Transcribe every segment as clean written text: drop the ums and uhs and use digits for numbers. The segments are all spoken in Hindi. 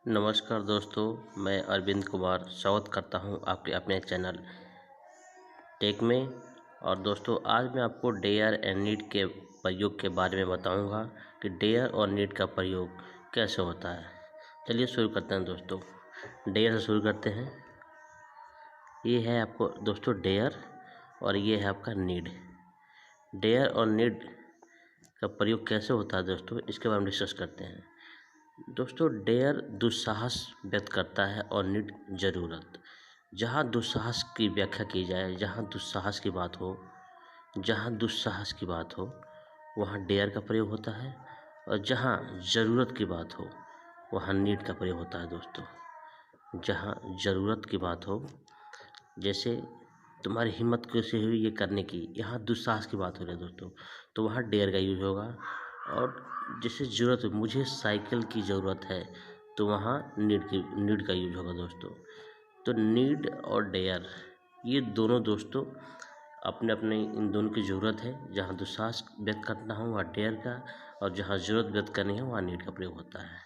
नमस्कार दोस्तों, मैं अरविंद कुमार स्वागत करता हूं आपके अपने चैनल टेक में। और दोस्तों, आज मैं आपको डेयर एंड नीड के प्रयोग के बारे में बताऊंगा कि डेयर और नीड का प्रयोग कैसे होता है। चलिए शुरू करते हैं दोस्तों। डेयर से शुरू करते हैं। ये है आपको दोस्तों डेयर और ये है आपका नीड। डेयर और नीड का प्रयोग कैसे होता है दोस्तों, इसके बारे में डिस्कस करते हैं। दोस्तों, डेयर दुस्साहस व्यक्त करता है और नीड ज़रूरत। जहाँ दुस्साहस की व्याख्या की जाए, जहाँ दुस्साहस की बात हो, वहाँ डेयर का प्रयोग होता है। और जहाँ ज़रूरत की बात हो, वहाँ नीड का प्रयोग होता है दोस्तों। जहाँ ज़रूरत की बात हो, जैसे तुम्हारी हिम्मत कैसे हुई ये करने की, यहाँ दुस्साहस की बात हो रही है दोस्तों, तो वहाँ डेयर का यूज होगा। और जैसे ज़रूरत, मुझे साइकिल की ज़रूरत है, तो वहाँ नीड का यूज होगा दोस्तों। तो नीड और डेयर ये दोनों दोस्तों अपने अपने इन दोनों की ज़रूरत है। जहाँ दुस्साहस व्यक्त करना हो वहाँ डेयर का, और जहाँ ज़रूरत व्यक्त करनी है वहाँ नीड का प्रयोग होता है।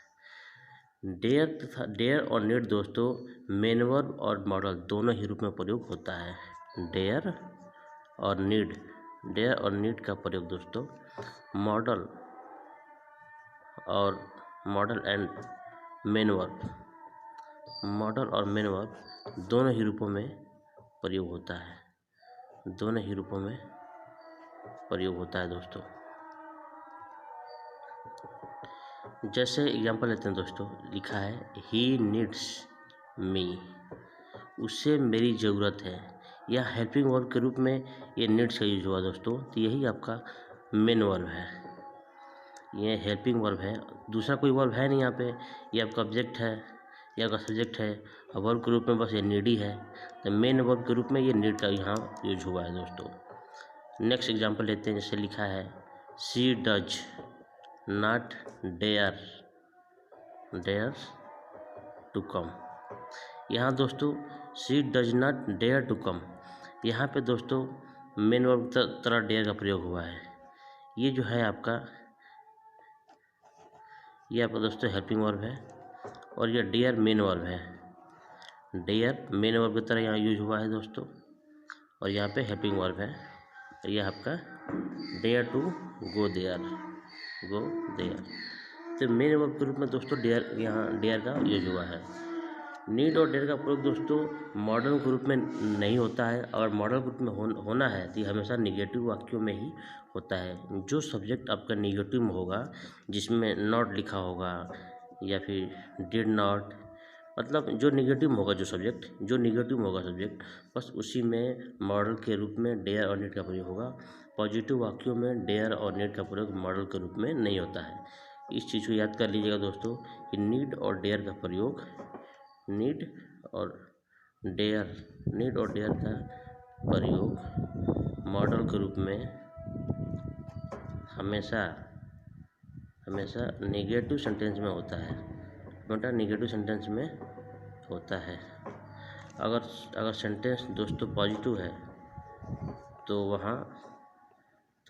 डेयर और नीड दोस्तों मेन वर्ब और मॉडल दोनों ही रूप में प्रयोग होता है। डेयर और नीड का प्रयोग दोस्तों model and main verb, model और मेन वर्ब दोनों ही रूपों में प्रयोग होता है दोस्तों। जैसे एग्जांपल लेते हैं दोस्तों, लिखा है ही नीड्स मी, उसे मेरी ज़रूरत है। या हेल्पिंग वर्ब के रूप में ये नीड्स का यूज हुआ दोस्तों, तो यही आपका मेन वर्ब है। ये हेल्पिंग वर्ब है, दूसरा कोई वर्ब है नहीं यहाँ पे। ये आपका ऑब्जेक्ट है, ये आपका सब्जेक्ट है, और वर्ब के रूप में बस ये नीड ही है। तो मेन वर्ब के रूप में ये नीड का यहाँ यूज हुआ है दोस्तों। नेक्स्ट एग्जांपल लेते हैं। जैसे लिखा है she does not dare to come. यहाँ दोस्तों she does not dare to come, यहाँ पे दोस्तों मेन वर्ब तरह डेयर का प्रयोग हुआ है। ये जो है आपका, ये आपका दोस्तों हेल्पिंग वर्ब है, और ये डेयर मेन वर्ब है। डेयर मेन वर्ब की तरह यहाँ यूज हुआ है दोस्तों, और यहाँ पे हेल्पिंग वर्ब है। और ये आपका डेयर टू गो देयर। तो मेन वर्ब के रूप में दोस्तों डेयर का यूज हुआ है। नीड और डेयर का प्रयोग दोस्तों मॉडल के रूप में नहीं होता है। अगर मॉडल के रूप में होना है तो ये हमेशा निगेटिव वाक्यों में ही होता है। जो सब्जेक्ट आपका निगेटिव में होगा, जिसमें नॉट लिखा होगा या फिर डिड नॉट, मतलब जो निगेटिव में होगा, सब्जेक्ट बस उसी में मॉडल के रूप में डेयर और नीड का प्रयोग होगा। पॉजिटिव वाक्यों में डेयर और नीड का प्रयोग मॉडल के रूप में नहीं होता है। इस चीज़ को याद कर लीजिएगा दोस्तों कि नीड और डेयर का प्रयोग, नीड और डेयर का प्रयोग मॉडल के रूप में हमेशा नेगेटिव सेंटेंस में होता है। नेगेटिव सेंटेंस में होता है। अगर सेंटेंस दोस्तों पॉजिटिव है तो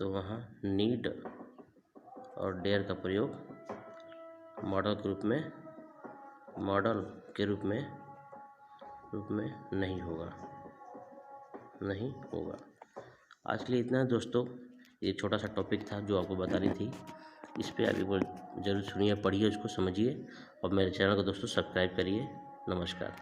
वहाँ नीड और डेयर का प्रयोग मॉडल के रूप में नहीं होगा। आज के लिए इतना है दोस्तों। ये छोटा सा टॉपिक था जो आपको बतानी थी। इस पे आप एक बार जरूर सुनिए, पढ़िए, उसको समझिए, और मेरे चैनल को दोस्तों सब्सक्राइब करिए। नमस्कार।